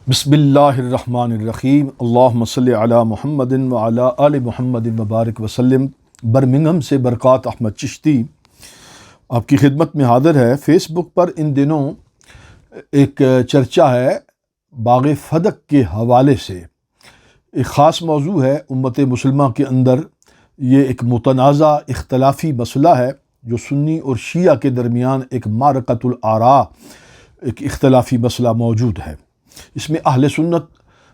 بسم اللہ الرحمن الرحیم اللہم صلی علی محمد وعلی آل محمد مبارک وسلم۔ برمنگھم سے برکات احمد چشتی آپ کی خدمت میں حاضر ہے۔ فیس بک پر ان دنوں ایک چرچا ہے باغ فدق کے حوالے سے۔ ایک خاص موضوع ہے امت مسلمہ کے اندر، یہ ایک متنازع اختلافی مسئلہ ہے جو سنی اور شیعہ کے درمیان ایک معرکۃ الآراء، ایک اختلافی مسئلہ موجود ہے۔ اس میں اہل سنت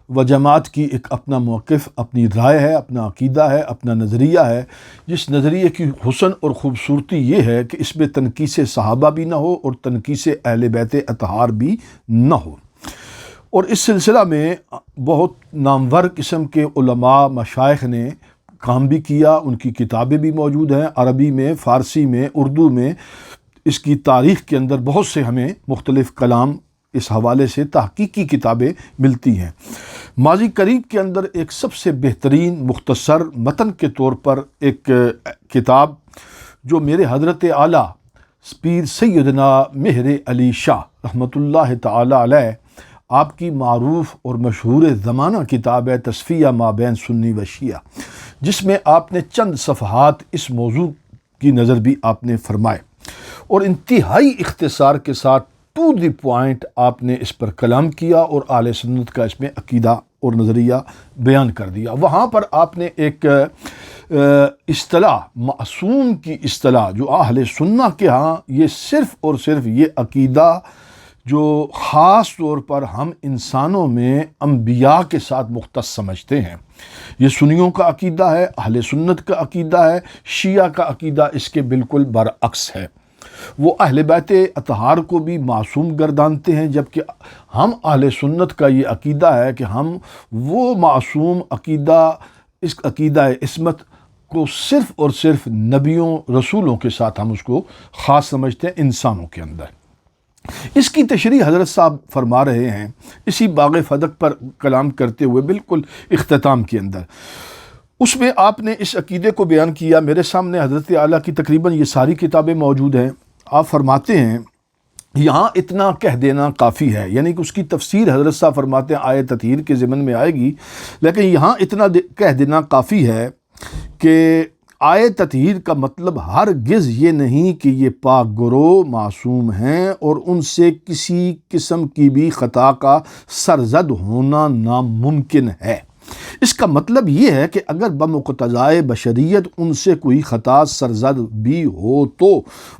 و جماعت کی ایک اپنا موقف، اپنی رائے ہے، اپنا عقیدہ ہے، اپنا نظریہ ہے، جس نظریے کی حسن اور خوبصورتی یہ ہے کہ اس میں تنقیص صحابہ بھی نہ ہو اور تنقیص اہل بیت اطہار بھی نہ ہو۔ اور اس سلسلہ میں بہت نامور قسم کے علماء مشائخ نے کام بھی کیا، ان کی کتابیں بھی موجود ہیں، عربی میں، فارسی میں، اردو میں۔ اس کی تاریخ کے اندر بہت سے ہمیں مختلف کلام اس حوالے سے تحقیقی کتابیں ملتی ہیں۔ ماضی قریب کے اندر ایک سب سے بہترین مختصر متن کے طور پر ایک کتاب جو میرے حضرت اعلیٰ پیر سیدنا مہر علی شاہ رحمۃ اللہ تعالی علیہ آپ کی معروف اور مشہور زمانہ کتاب ہے تصفیہ ما بین سنی و شیعہ، جس میں آپ نے چند صفحات اس موضوع کی نظر بھی آپ نے فرمائے اور انتہائی اختصار کے ساتھ ٹو دی پوائنٹ آپ نے اس پر کلام کیا اور اہل سنت کا اس میں عقیدہ اور نظریہ بیان کر دیا۔ وہاں پر آپ نے ایک اصطلاح، معصوم کی اصطلاح، جو اہل سنت کے ہاں یہ صرف اور صرف یہ عقیدہ جو خاص طور پر ہم انسانوں میں انبیاء کے ساتھ مختص سمجھتے ہیں، یہ سنیوں کا عقیدہ ہے، اہل سنت کا عقیدہ ہے۔ شیعہ کا عقیدہ اس کے بالکل برعکس ہے، وہ اہل بیت اطہار کو بھی معصوم گردانتے ہیں، جبکہ ہم اہل سنت کا یہ عقیدہ ہے کہ ہم وہ معصوم عقیدہ، اس عقیدہ عصمت کو صرف اور صرف نبیوں رسولوں کے ساتھ ہم اس کو خاص سمجھتے ہیں انسانوں کے اندر۔ اس کی تشریح حضرت صاحب فرما رہے ہیں اسی باغ فدق پر کلام کرتے ہوئے بالکل اختتام کے اندر۔ اس میں آپ نے اس عقیدے کو بیان کیا۔ میرے سامنے حضرت اعلیٰ کی تقریباً یہ ساری کتابیں موجود ہیں۔ آپ فرماتے ہیں یہاں اتنا کہہ دینا کافی ہے، یعنی کہ اس کی تفسیر حضرت صاحب فرماتے ہیں آیت تطہیر کے ضمن میں آئے گی، لیکن یہاں اتنا کہہ دینا کافی ہے کہ آیت تطہیر کا مطلب ہرگز یہ نہیں کہ یہ پاک گروہ معصوم ہیں اور ان سے کسی قسم کی بھی خطا کا سرزد ہونا ناممکن ہے۔ اس کا مطلب یہ ہے کہ اگر بمقتضائے بشریت ان سے کوئی خطا سرزد بھی ہو تو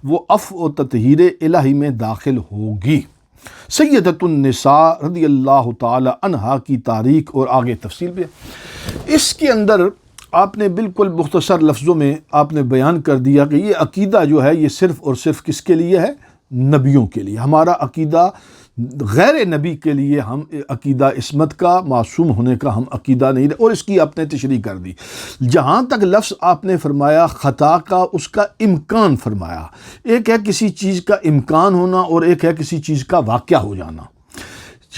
وہ عفو و تطہیر الہی میں داخل ہوگی۔ سیدۃ النساء رضی اللہ تعالی عنہا کی تاریخ اور آگے تفصیل بھی اس کے اندر آپ نے بالکل مختصر لفظوں میں آپ نے بیان کر دیا کہ یہ عقیدہ جو ہے یہ صرف اور صرف کس کے لیے ہے؟ نبیوں کے لیے۔ ہمارا عقیدہ غیر نبی کے لیے، ہم عقیدہ عصمت کا، معصوم ہونے کا ہم عقیدہ نہیں، اور اس کی آپ نے تشریح کر دی۔ جہاں تک لفظ آپ نے فرمایا خطا کا، اس کا امکان فرمایا۔ ایک ہے کسی چیز کا امکان ہونا اور ایک ہے کسی چیز کا واقعہ ہو جانا۔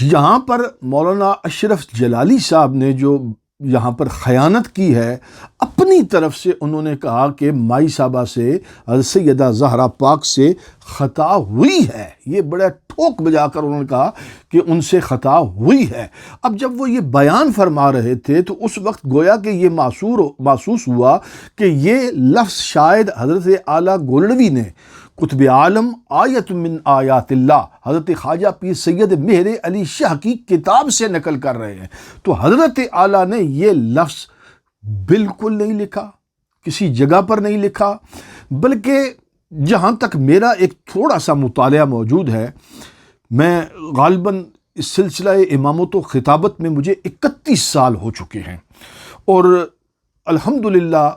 یہاں پر مولانا اشرف جلالی صاحب نے جو یہاں پر خیانت کی ہے، اپنی طرف سے انہوں نے کہا کہ مائی صاحبہ سے، حضرت سیدہ زہرا پاک سے خطا ہوئی ہے۔ یہ بڑا ٹھوک بجا کر انہوں نے کہا کہ ان سے خطا ہوئی ہے۔ اب جب وہ یہ بیان فرما رہے تھے تو اس وقت گویا کہ یہ محسوس ہوا کہ یہ لفظ شاید حضرت اعلیٰ گولڑوی نے قطب عالم آیت من آیات اللہ حضرت خواجہ پیر سید مہر علی شاہ کی کتاب سے نقل کر رہے ہیں، تو حضرت اعلیٰ نے یہ لفظ بالکل نہیں لکھا، کسی جگہ پر نہیں لکھا، بلکہ جہاں تک میرا ایک تھوڑا سا مطالعہ موجود ہے، میں غالباً اس سلسلہ امامت و خطابت میں مجھے 31 سال ہو چکے ہیں، اور الحمدللہ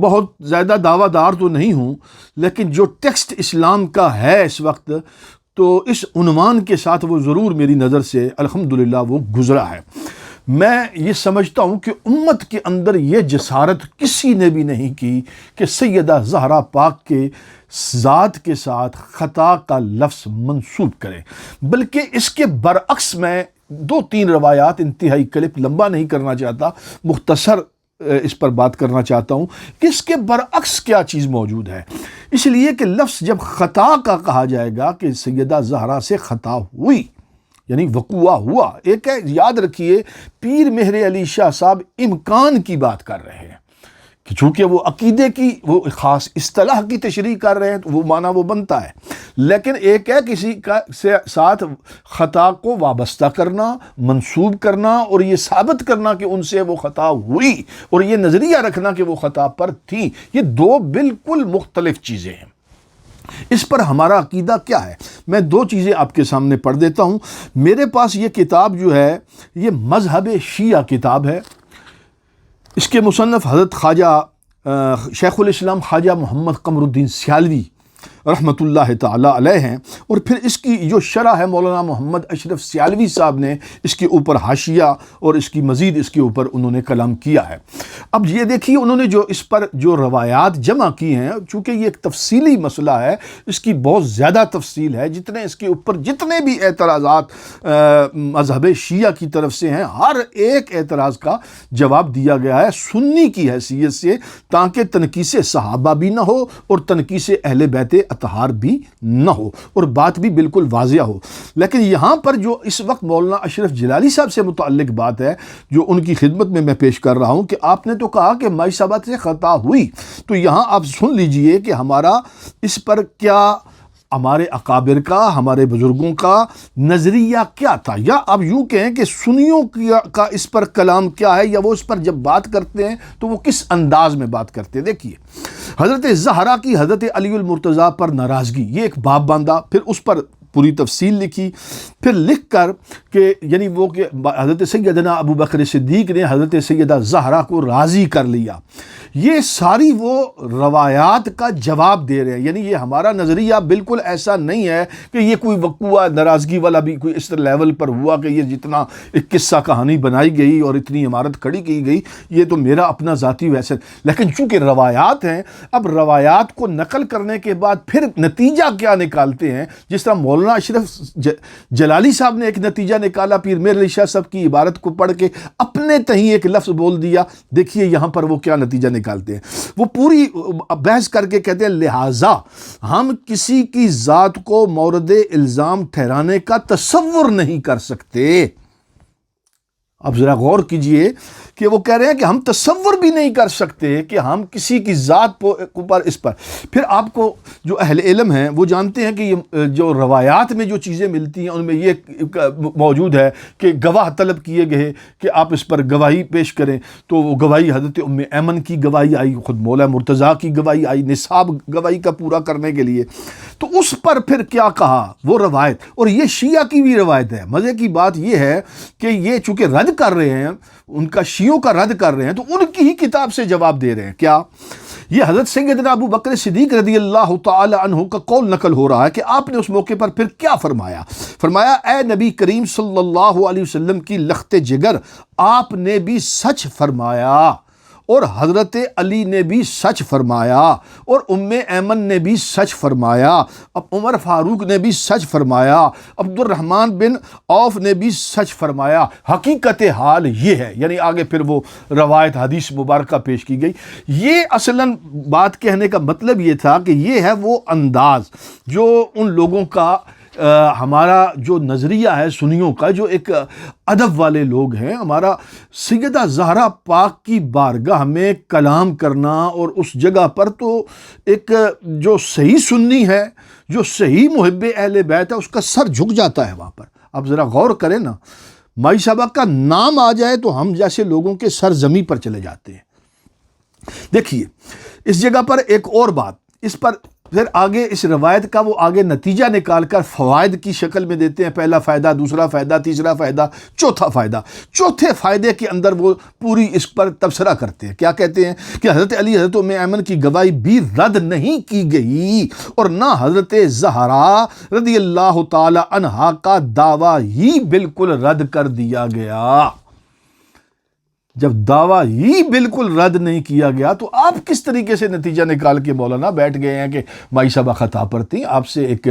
بہت زیادہ دعویٰ دار تو نہیں ہوں، لیکن جو ٹیکسٹ اسلام کا ہے اس وقت، تو اس عنوان کے ساتھ وہ ضرور میری نظر سے الحمدللہ وہ گزرا ہے۔ میں یہ سمجھتا ہوں کہ امت کے اندر یہ جسارت کسی نے بھی نہیں کی کہ سیدہ زہرا پاک کے ذات کے ساتھ خطا کا لفظ منسوب کرے، بلکہ اس کے برعکس میں 2-3 روایات، انتہائی کلپ لمبا نہیں کرنا چاہتا، مختصر اس پر بات کرنا چاہتا ہوں کہ اس کے برعکس کیا چیز موجود ہے۔ اس لیے کہ لفظ جب خطا کا کہا جائے گا کہ سیدہ زہرا سے خطا ہوئی، یعنی وقوع ہوا۔ ایک ہے، یاد رکھیے پیر مہر علی شاہ صاحب امکان کی بات کر رہے ہیں کہ چونکہ وہ عقیدے کی وہ خاص اصطلاح کی تشریح کر رہے ہیں تو وہ معنی وہ بنتا ہے، لیکن ایک ہے کسی کا ساتھ خطا کو وابستہ کرنا، منسوب کرنا اور یہ ثابت کرنا کہ ان سے وہ خطا ہوئی اور یہ نظریہ رکھنا کہ وہ خطا پر تھی، یہ دو بالکل مختلف چیزیں ہیں۔ اس پر ہمارا عقیدہ کیا ہے؟ میں دو چیزیں آپ کے سامنے پڑھ دیتا ہوں۔ میرے پاس یہ کتاب جو ہے یہ مذہب شیعہ کتاب ہے، اس کے مصنف حضرت خواجہ شیخ الاسلام خواجہ محمد قمر الدین سیالوی رحمۃ اللہ تعالیٰ علیہ ہیں، اور پھر اس کی جو شرح ہے مولانا محمد اشرف سیالوی صاحب نے اس کے اوپر حاشیہ اور اس کی مزید اس کے اوپر انہوں نے کلام کیا ہے۔ اب یہ دیکھیے انہوں نے جو اس پر جو روایات جمع کی ہیں، چونکہ یہ ایک تفصیلی مسئلہ ہے، اس کی بہت زیادہ تفصیل ہے، جتنے اس کے اوپر جتنے بھی اعتراضات مذہب شیعہ کی طرف سے ہیں، ہر ایک اعتراض کا جواب دیا گیا ہے سنی کی حیثیت سے، تاکہ تنقیص صحابہ بھی نہ ہو اور تنقیص اہل بیت اطہار بھی نہ ہو اور بات بھی بالکل واضح ہو۔ لیکن یہاں پر جو اس وقت مولانا اشرف جلالی صاحب سے متعلق بات ہے جو ان کی خدمت میں پیش کر رہا ہوں کہ آپ نے تو کہا کہ مائی صاحبہ سے خطا ہوئی، تو یہاں آپ سن لیجئے کہ ہمارا اس پر کیا، ہمارے اکابر کا، ہمارے بزرگوں کا نظریہ کیا تھا، یا آپ یوں کہیں کہ سنیوں کا اس پر کلام کیا ہے، یا وہ اس پر جب بات کرتے ہیں تو وہ کس انداز میں بات کرتے ہیں۔ دیکھیے حضرت زہرا کی حضرت علی المرتضیٰ پر ناراضگی، یہ ایک باب باندھا، پھر اس پر پوری تفصیل لکھی، پھر لکھ کر کہ یعنی وہ کہ حضرت سیدنا ابو بکر صدیق نے حضرت سیدہ زہرا کو راضی کر لیا، یہ ساری وہ روایات کا جواب دے رہے ہیں۔ یعنی یہ ہمارا نظریہ بالکل ایسا نہیں ہے کہ یہ کوئی وقوع ناراضگی والا بھی کوئی اس لیول پر ہوا کہ یہ جتنا ایک قصہ کہانی بنائی گئی اور اتنی عمارت کھڑی کی گئی، یہ تو میرا اپنا ذاتی ویسے، لیکن چونکہ روایات ہیں، اب روایات کو نقل کرنے کے بعد پھر نتیجہ کیا نکالتے ہیں، جس طرح مولانا اشرف جلالی صاحب نے ایک نتیجہ نکالا پیر میر علی شاہ صاحب کی عبارت کو پڑھ کے، اپنے تہیں ایک لفظ بول دیا۔ دیکھیے یہاں پر وہ کیا نتیجہ نکالتے ہیں، وہ پوری بحث کر کے کہتے ہیں لہٰذا ہم کسی کی ذات کو مورد الزام ٹھہرانے کا تصور نہیں کر سکتے۔ اب ذرا غور کیجئے کہ وہ کہہ رہے ہیں کہ ہم تصور بھی نہیں کر سکتے کہ ہم کسی کی ذات پر اس پر، پھر آپ کو جو اہل علم ہیں وہ جانتے ہیں کہ یہ جو روایات میں جو چیزیں ملتی ہیں ان میں یہ موجود ہے کہ گواہ طلب کیے گئے کہ آپ اس پر گواہی پیش کریں، تو وہ گواہی حضرت ام ایمن کی گواہی آئی، خود مولا مرتضیٰ کی گواہی آئی نصاب گواہی کا پورا کرنے کے لیے، تو اس پر پھر کیا کہا وہ روایت، اور یہ شیعہ کی بھی روایت ہے۔ مزے کی بات یہ ہے کہ یہ چونکہ رد کر رہے ہیں، ان کا شیعوں کا رد کر رہے ہیں، تو ان کی ہی کتاب سے جواب دے رہے ہیں۔ کیا یہ حضرت سیدنا ابو بکر صدیق رضی اللہ تعالی عنہ کا قول نقل ہو رہا ہے کہ آپ نے اس موقع پر پھر کیا فرمایا؟ فرمایا اے نبی کریم صلی اللہ علیہ وسلم کی لخت جگر، آپ نے بھی سچ فرمایا اور حضرت علی نے بھی سچ فرمایا اور ام ایمن نے بھی سچ فرمایا، اب عمر فاروق نے بھی سچ فرمایا، عبد الرحمن بن عوف نے بھی سچ فرمایا۔ حقیقت حال یہ ہے، یعنی آگے پھر وہ روایت حدیث مبارکہ پیش کی گئی۔ یہ اصلاً بات کہنے کا مطلب یہ تھا کہ یہ ہے وہ انداز جو ان لوگوں کا ہمارا جو نظریہ ہے سنیوں کا، جو ایک ادب والے لوگ ہیں، ہمارا سیدہ زہرا پاک کی بارگاہ میں کلام کرنا، اور اس جگہ پر تو ایک جو صحیح سنی ہے، جو صحیح محب اہل بیت ہے، اس کا سر جھک جاتا ہے وہاں پر۔ اب ذرا غور کریں نا، مائی صاحبہ کا نام آ جائے تو ہم جیسے لوگوں کے سر زمین پر چلے جاتے ہیں۔ دیکھیے اس جگہ پر ایک اور بات، اس پر پھر آگے اس روایت کا وہ آگے نتیجہ نکال کر فوائد کی شکل میں دیتے ہیں، پہلا فائدہ، دوسرا فائدہ، تیسرا فائدہ، چوتھا فائدہ۔ چوتھے فائدے کے اندر وہ پوری اس پر تبصرہ کرتے ہیں۔ کیا کہتے ہیں کہ حضرت علی حضرت ام ایمن کی گواہی بھی رد نہیں کی گئی، اور نہ حضرت زہرا رضی اللہ تعالی عنہا کا دعویٰ ہی بالکل رد کر دیا گیا۔ جب دعویٰ ہی بالکل رد نہیں کیا گیا تو آپ کس طریقے سے نتیجہ نکال کے مولانا بیٹھ گئے ہیں کہ مائی صاحبہ خطا پر تھیں؟ آپ سے ایک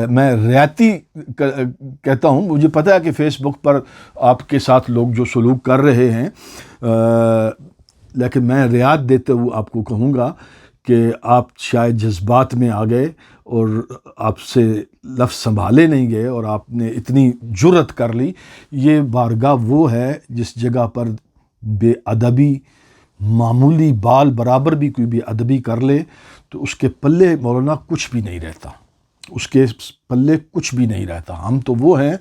میں رعایتی کہتا ہوں، مجھے پتہ ہے کہ فیس بک پر آپ کے ساتھ لوگ جو سلوک کر رہے ہیں، لیکن میں رعایت دیتے ہوئے آپ کو کہوں گا کہ آپ شاید جذبات میں آ گئے اور آپ سے لفظ سنبھالے نہیں گئے اور آپ نے اتنی جرت کر لی. یہ بارگاہ وہ ہے جس جگہ پر بے ادبی، معمولی بال برابر بھی کوئی بے ادبی کر لے تو اس کے پلے مولانا کچھ بھی نہیں رہتا، اس کے پلے کچھ بھی نہیں رہتا. ہم تو وہ ہیں،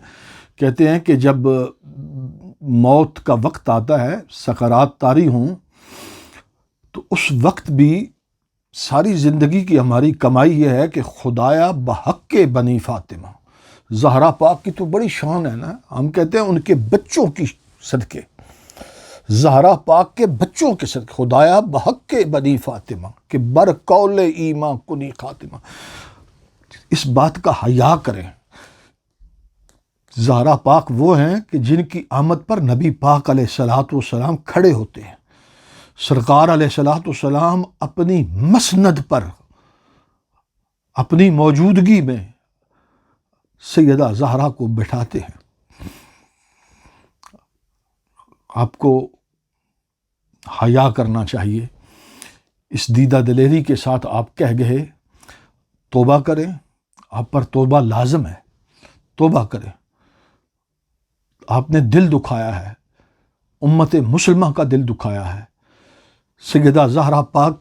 کہتے ہیں کہ جب موت کا وقت آتا ہے، سکرات طاری ہوں، تو اس وقت بھی ساری زندگی کی ہماری کمائی یہ ہے کہ خدایا بحق بنی فاطمہ، زہرا پاک کی تو بڑی شان ہے نا. ہم کہتے ہیں ان کے بچوں کی صدقے، زہرا پاک کے بچوں کے صدقے، خدایا بحق بنی فاطمہ کہ بر قول ایمان کنی خاتمہ. اس بات کا حیا کریں. زہرا پاک وہ ہیں کہ جن کی آمد پر نبی پاک علیہ الصلوۃ والسلام کھڑے ہوتے ہیں. سرکار علیہ الصلوۃ والسلام اپنی مسند پر اپنی موجودگی میں سیدہ زہرا کو بٹھاتے ہیں. آپ کو حیا کرنا چاہیے. اس دیدہ دلیری کے ساتھ آپ کہہ گئے توبہ کریں، آپ پر توبہ لازم ہے، توبہ کریں. آپ نے دل دکھایا ہے، امت مسلمہ کا دل دکھایا ہے. سیدہ زہرا پاک